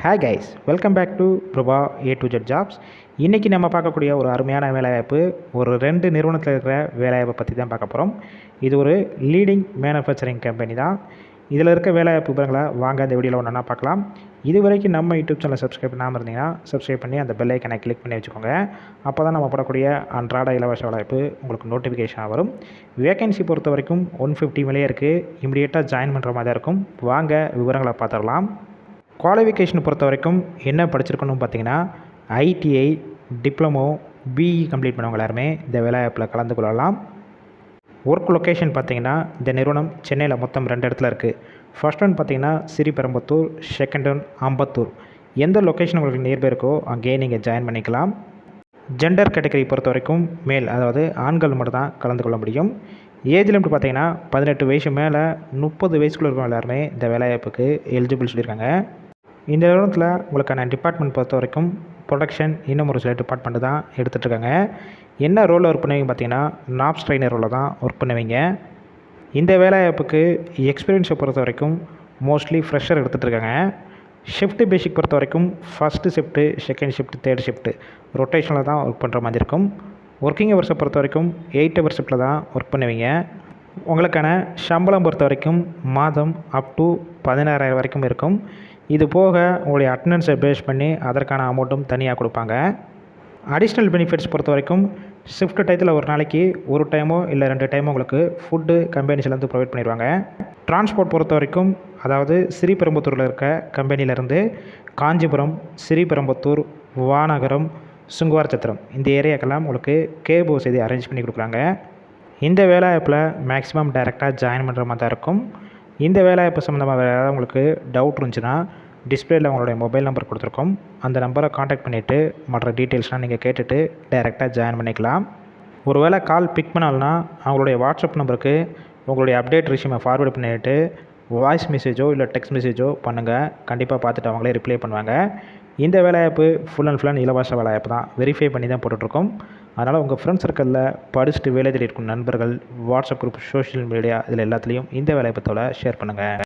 Hi guys, welcome back to Prabha A to Z jobs. இன்றைக்கி நம்ம பார்க்கக்கூடிய ஒரு அருமையான வேலைவாய்ப்பு, ஒரு 2 நிறுவனத்தில் இருக்கிற வேலைவாய்ப்பை பற்றி தான் பார்க்க போகிறோம். இது ஒரு லீடிங் மேனுஃபேக்சரிங் கம்பெனி தான். இதில் இருக்க வேலைவாய்ப்பு விவரங்களை வாங்க இந்த வீடியோவில் ஒன்றா பார்க்கலாம். இது வரைக்கும் நம்ம யூடியூப் சேனலை சப்ஸ்கிரைப் பண்ணாமல் இருந்தீங்கன்னா சப்ஸ்கிரைப் பண்ணி அந்த பெல் ஐக்கனை கிளிக் பண்ணி வச்சுக்கோங்க. அப்போ தான் நம்ம போடக்கூடிய அன்றாட இலவச வேலைவாய்ப்பு உங்களுக்கு நோட்டிஃபிகேஷனாக வரும். வேகன்சி பொறுத்த வரைக்கும் 150 மேலே இருக்குது. இமிடியேட்டாக ஜாயின் பண்ணுற மாதிரி தான் இருக்கும். வாங்க விவரங்களை பார்த்துடலாம். குவாலிஃபிகேஷன் பொறுத்த வரைக்கும் என்ன படிச்சிருக்கணும் பார்த்தீங்கன்னா, ஐடிஐ, டிப்ளமோ, பிஇ கம்ப்ளீட் பண்ணவங்க எல்லாருமே இந்த வேலைவாய்ப்பில் கலந்து கொள்ளலாம். ஒர்க் லொக்கேஷன் பார்த்தீங்கன்னா, இந்த நிறுவனம் சென்னையில் மொத்தம் 2 இடத்துல இருக்குது. ஃபர்ஸ்ட் ஒன் பார்த்தீங்கன்னா ஸ்ரீபெரும்புத்தூர், செகண்ட் ஒன் அம்பத்தூர். எந்த லொக்கேஷன் உங்களுக்கு நியர்பை இருக்கோ அங்கேயே நீங்கள் ஜாயின் பண்ணிக்கலாம். ஜெண்டர் கேட்டகரி பொறுத்த வரைக்கும் மேல், அதாவது ஆண்கள் மட்டும் தான் கலந்து கொள்ள முடியும். ஏஜ் லிமிட் பார்த்தீங்கன்னா 18 வயசு மேலே 30 வயசுக்குள்ள இருக்கவங்க எல்லாருமே இந்த வேலைவாய்ப்புக்கு எலிஜிபிள் சொல்லியிருக்காங்க. இந்த நிறுவனத்தில் உங்களுக்கான டிபார்ட்மெண்ட் பொறுத்த வரைக்கும் ப்ரொடக்ஷன், இன்னும் ஒரு சில டிபார்ட்மெண்ட் தான் எடுத்துகிட்ருக்காங்க. என்ன ரோலில் ஒர்க் பண்ணுவீங்க பார்த்தீங்கன்னா, நாப்ஸ் ட்ரைனர் ரோலில் தான் ஒர்க் பண்ணுவீங்க. இந்த வேலைவாய்ப்புக்கு எக்ஸ்பீரியன்ஸை பொறுத்த வரைக்கும் மோஸ்ட்லி ஃப்ரெஷர் எடுத்துகிட்ருக்காங்க. ஷிஃப்ட்டு பேசிக் பொறுத்த வரைக்கும் first shift, second shift, third shift ரொட்டேஷனில் தான் ஒர்க் பண்ணுற மாதிரி இருக்கும். ஒர்க்கிங் ஹவர்ஸை பொறுத்த வரைக்கும் 8 ஹவர் ஷிஃப்ட்டில் தான் ஒர்க் பண்ணுவீங்க. உங்களுக்கான சம்பளம் பொறுத்த வரைக்கும் மாதம் அப் டு 16,000 வரைக்கும் இருக்கும். இது போக உங்களுடைய அட்டண்டன்ஸை பேஸ் பண்ணி அதற்கான அமௌண்ட்டும் தனியாக கொடுப்பாங்க. அடிஷ்னல் பெனிஃபிட்ஸ் பொறுத்த வரைக்கும் ஷிஃப்ட் டயத்தில் ஒரு நாளைக்கு ஒரு டைமோ இல்லை 2 டைமோ உங்களுக்கு ஃபுட்டு கம்பெனிஸ்லேருந்து ப்ரொவைட் பண்ணிடுவாங்க. டிரான்ஸ்போர்ட் பொறுத்த வரைக்கும், அதாவது ஸ்ரீபெரும்புத்தூரில் இருக்க கம்பெனியிலேருந்து காஞ்சிபுரம், ஸ்ரீபெரும்புத்தூர், வானகரம், சுங்குவார் சத்திரம் இந்த ஏரியாக்கெல்லாம் உங்களுக்கு கேப் வசதி அரேஞ்ச் பண்ணி கொடுக்குறாங்க. இந்த வேலைவாய்ப்பில் மேக்ஸிமம் டைரெக்டாக ஜாயின் பண்ணுற மாதிரி தான் இருக்கும். இந்த வேலைவாய்ப்பு சம்மந்தமாக வேறு ஏதாவது உங்களுக்கு டவுட் இருந்துச்சுன்னா டிஸ்பிளேயில் உங்களுடைய மொபைல் நம்பர் கொடுத்துருக்கோம். அந்த நம்பரை காண்டாக்ட் பண்ணிவிட்டு மற்ற டீட்டெயில்ஸ்லாம் நீங்கள் கேட்டுட்டு டைரெக்டாக ஜாயின் பண்ணிக்கலாம். ஒரு வேளை கால் பிக் பண்ணால்னா அவங்களுடைய வாட்ஸ்அப் நம்பருக்கு உங்களுடைய அப்டேட் ரெஸ்யூமை ஃபார்வேர்டு பண்ணிவிட்டு வாய்ஸ் மெசேஜோ இல்லை டெக்ஸ்ட் மெசேஜோ பண்ணுங்கள். கண்டிப்பாக பார்த்துட்டு அவங்களே ரிப்ளை பண்ணுவாங்க. இந்த வேலைவாய்ப்பு ஃபுல் அண்ட் ஃபுல் இலவச வேலைவாய்ப்பு தான். வெரிஃபை பண்ணி தான் போட்டுட்ருக்கோம். அதனால் உங்கள் ஃப்ரெண்ட்ஸ் சர்க்கிளில் படிச்சுட்டு வேலை தேடி இருக்கும் நண்பர்கள், வாட்ஸ்அப் குரூப், சோஷியல் மீடியா இதில் எல்லாத்துலேயும் இந்த வேலைவாய்ப்பத்தோட ஷேர் பண்ணுங்கள்.